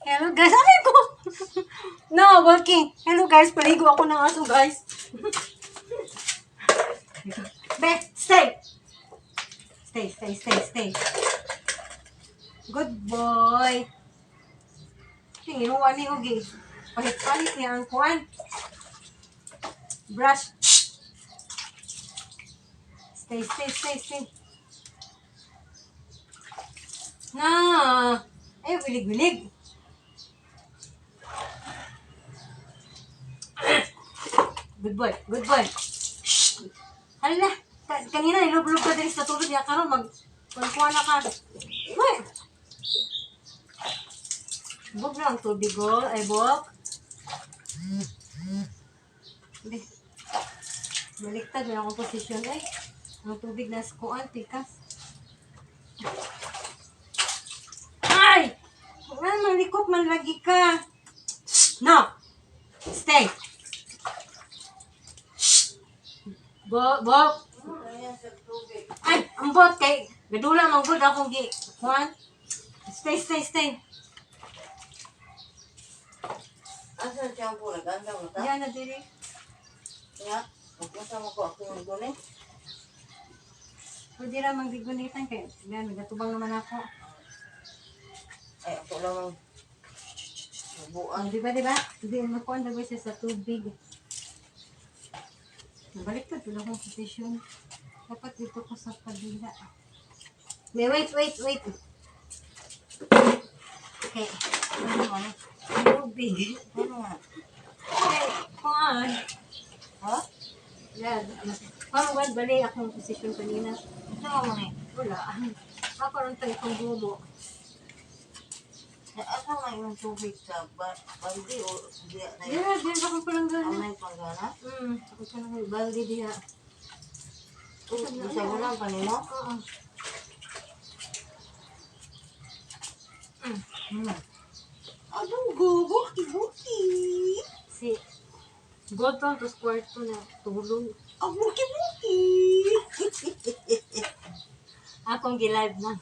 Hello guys, alay ko! No, working. Hello guys, paligo ako ng aso guys. Be, stay! Stay. Good boy. Hinuwa ni Ugi. Palit niya ang kuwan. Brush. Stay. Na. Ay, wilig. Good boy. Hala, kanina nilublob ka din sa tulog niya. Karon magkuha na ka. Uy! Bog na ang tubig ko. Ay, bog. Hindi. Baliktad na akong posisyon. Ay, ang tubig na sa kuwan. Tikas. Ay! Malikot man lagi ka. No! Stay! Bog! Ay, ambot kay gadula man gud akong gi. Kuan. Stay. Asa shampoo na ganda mo ta? Yan na diri. Ya, masa mo ko ako ng guni. Pwede ra mang digunitan kay yan gatubang naman ako. Ay, ako lang ang bubuan. Di ba? Hindi mo kuan dagway siya sa tubig. Nabaliktad ko lang akong posisyon. Dapat dito ko sa kabila. May wait. Okay. Ano man? Tubig. Ano man? Okay, kuan. Ha? Yan. Parang bali akong posisyon kanina. Ano man eh? Wala. Ako rin tayo kong bubo. Asa man yung tubig sa balde o diya na yun? Yeah, diyan akong palanggana. Amay panggana? Ako ka nang baldi diya. Bisa mo lang kanino? Oo. Adong go, buki. Si gold pa to kwarto na tulong. Buki. Akong gi-live na.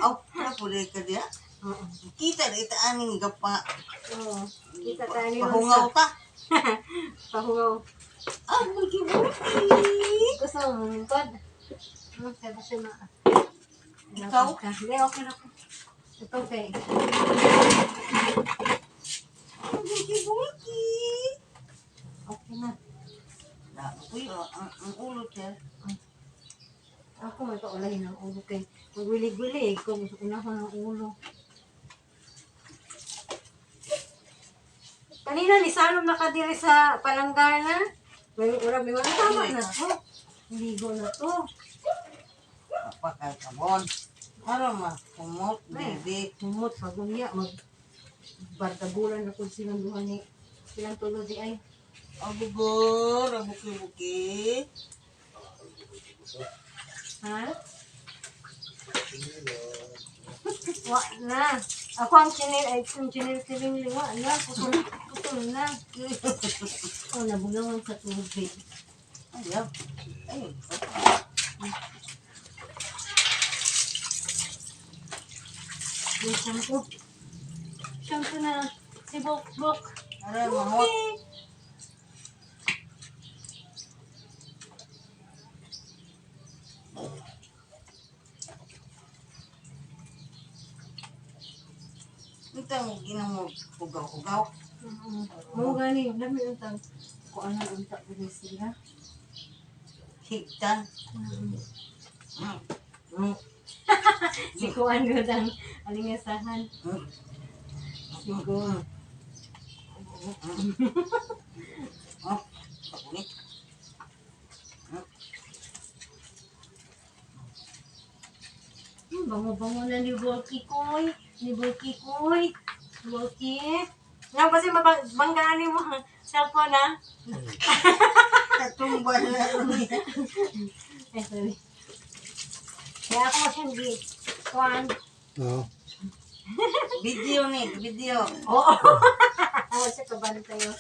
Oh, napulay ka diya? Oo. Kita na itaaning gapa. Oo. Kita tayo ni Pahungaw ta. Pahungaw. Buki. Gusto mo mungkod? Ano kaya ba siya ma... Ikaw? Hindi, okay na ko. Ito kay... Buki. Okay na. Uy, ang ulo siya. Ako may paulahin ng ulo kay... Magwilig-wilig kung unahon ng ulo. Kanina ni Salom nakadiri sa palanggana. May mga tama na to. Ligo na to. Apakal kabon. Ano ma? Kumot, baby. Humot, pagulya, bardabulan na kung silang duha ni silang tulog di ay. Abugor, buki. Ha? Wa na. Ako ang chinil wa na. Putol na. Oh, nabugawan sa tubig. Ayaw. Ay. Yung shampoo. Shampoo na si Bok. Aray, mamot. Ito ang ginamog ugaw-ugaw. Mo gani, dami yung tang kung ano unta ko sila. Higtan. Si Kuan ko ang alingasahan. Si Kuan. Pakulit. Bango-bango na ni Volky Koy. Volky. Nga ba siya mabanggaan mo cellphone ha? Katumbal na rin. Eh, sorry. Kaya ako siyang di. Kuan. Oo. Video ni, video. Oo. Oo, siya kaban tayo.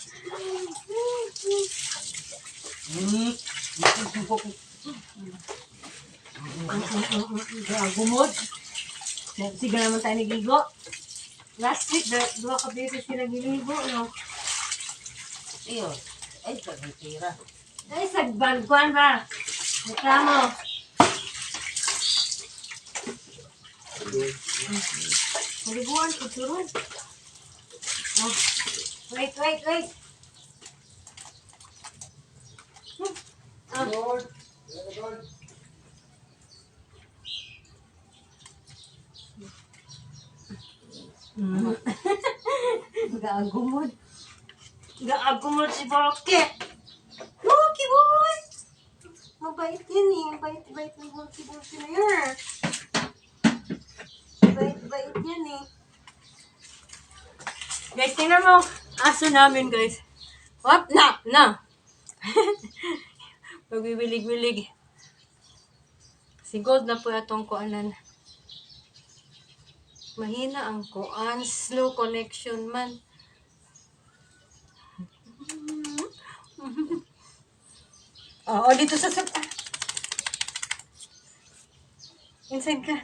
Kaya gumod. Siga naman tayo nagigo. Last week, dua ka beses sila giligo, no? Iyo. Ay, pagkitira. Ay, sagbangkuan ba? Reklamo. Maliguan ko turun. Oh. Wait. Ah. Gaagumod. Gaagumod si Borke. Borke boy! Mabait yan eh. Bait ni Borke na yan. Bait yan eh. Guys, tingnan mo. Aso namin guys. Wap na. Pagbibilig-bilig. Si Gold na po itong kuanan. Mahina ang kuan. Slow connection man. Oo, dito sa inside ka.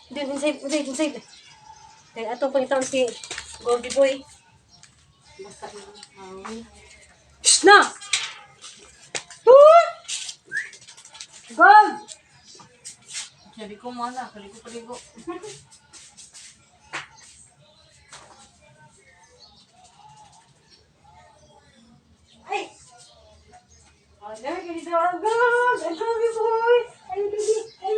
Dun, inside. Kaya atong pangitaon si Goldie Boy. Shh na! Gold! Sabi ko muna, paligo. Ay! Oh, there, ganito ang Gold! Ang Goldie Boy! Ay, baby! Ay!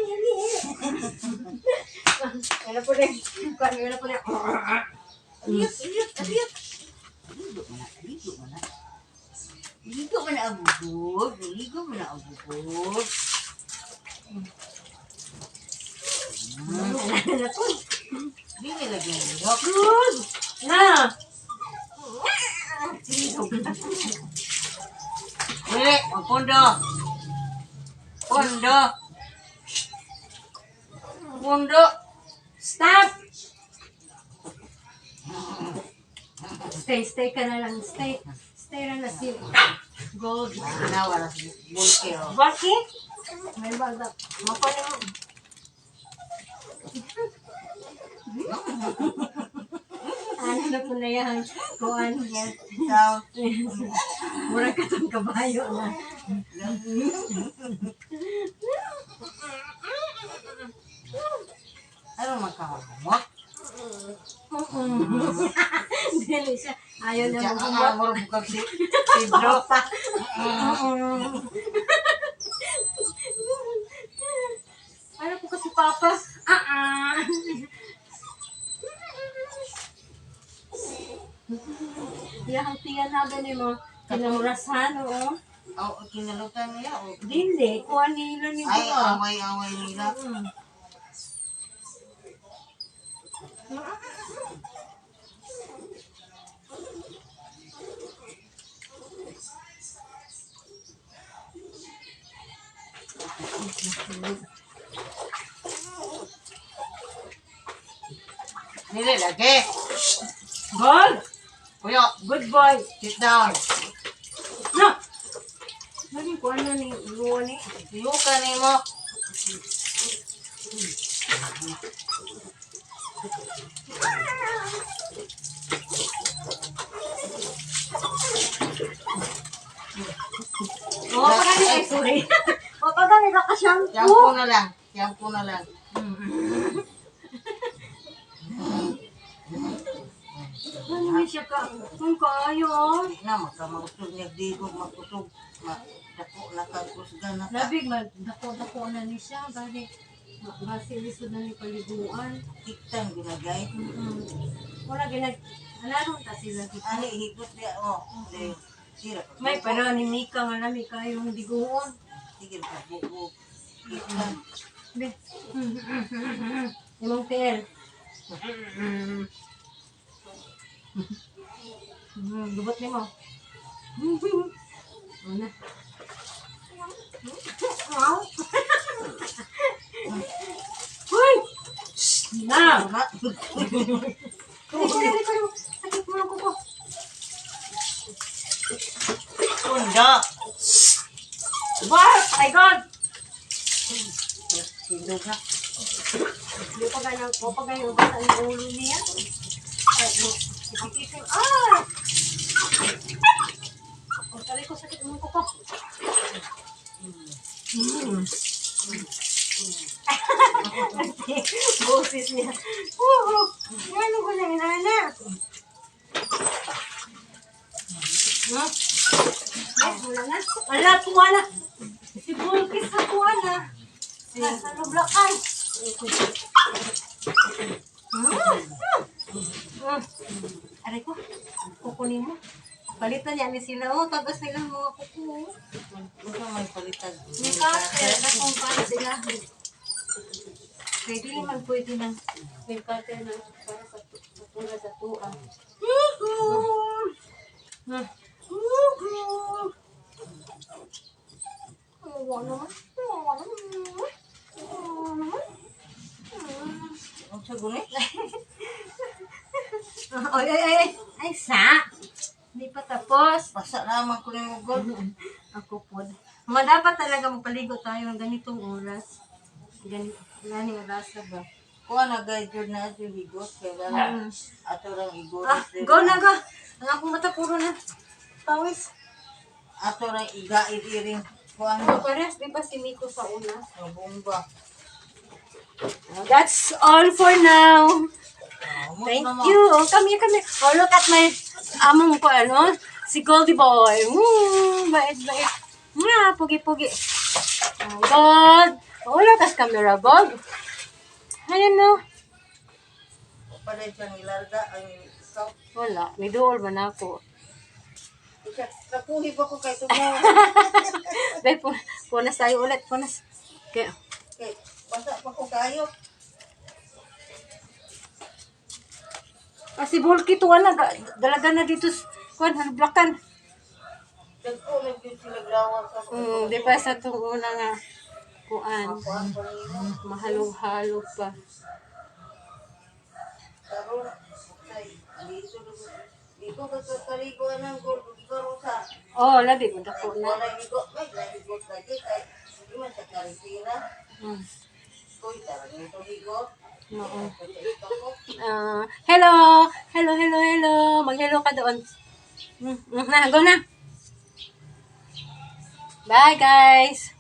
Ano po rin? Ano po rin? Aliyot. Ligo man ang bubog. Ano po? Di nilagyan ng lihok. Good! Na! Dili, ang pondo. Stop! Stay ka na lang. Stay na si Gold. Nawala sa bulke o. Bakit? May baga. Mapanin mo. Ano na po na yan? Kuhan niya. Ikaw. Mura ka itong kabayo na. Ano magkakamot? Dili siya. Ayaw na Diyan magumot. ang marubukag si Bro. Ano po kasi Papa? Yang tiyan na ganin mo. Kinamurasan, oo. Oh, kinalutan niya o. Dili. Kuha nila ni Ay, Bua. away nila. Nili, lagi. Gold! Kuya, Good boy! sit down. No! Naging kuha na ni Bua ni. Yuka ni mo. Oo, pag ay sorry. O, pag ganito ka siyang Shampoo na lang. Ano may siya ka? Kung kaayo. Hindi na, magkakusog niya, di ko magkusog. Dako na kakusgan na ka. Labig, dako na ni siya. Basi lisod na ni paliguan. Tiktan ginagay. Wala ginag... Alalong ta sila kita. Ani, higot niya, o. Sira. May para ni Mika nga nami kayong diguon. Sige, kabubog. Tiktan. Be. Imong tel. Lubot ni mo. Ano? Wow. Hoy! Na! Sakit mo ang kuko. Punda. What? My God! Sino ka? Hindi pa ganyan basta ang ulo niya. Ipikisin. Ah! Ang taray ko, sakit mo ko. Boses niya. Oo. Ano ko na inana? Wala na. Wala, tuwa na. Si Bulkis sa tuwa na. Sa lublakan. Aray ko, kukunin mo. Palitan niya ni sila. Oh, tagas nila ang mga kuko. Gusto may palitan. May cutter. Nakong para sila. Pwede naman, pwede na. May cutter na para sa tulad sa tuwa. Ang sagun eh. Ay, ay, ay, ay, sa. Hindi pa tapos. Pasa naman ko yung ugod. Ako po. Mga dapat talaga magpaligo tayo ng ganitong oras. Ganing oras ba? Kuha na guide yun na yung higot. Kaya lang ato lang higot. Go na, go. Ang akong mata puro na. Pawis. Ato lang iga-iriring. Kuha Ano na. pares? Di ba si Miko sa una? Ang bomba. That's all for now. Thank you. Oh, come here, come here. Oh, look at my among ko, ano? Si Goldie Boy. Bait, bait. Pugi-pugi. Oh, God. Oh, look at camera, Bob. Ayan, no. Pala siyang ilarga. Ang ikaw. Wala. May dool ba na ako? Napuhi ba ko kay tumaw? Dahil, punas tayo ulit. Punas. Kaya, Okay. Basta pa ko kayo. si Bulky to, dalaga na dito. Kuan, hanublakan. Nag-ulag yun sila glawa sa Di ba sa itong una nga. Kuan. kuhaan pa rin yun. Mahalog-halog pa. Karoon, dito ka sa kaliguan ng karoon sa Oh, lagi ko dako na. wala higot, may higot lagi kay hindi man sa karisira. Koy, tarang ito higot. Oo. Kasi ito ko. Hello! Hello, hello, hello! Mag-hello ka doon. Na, go na! Bye, guys!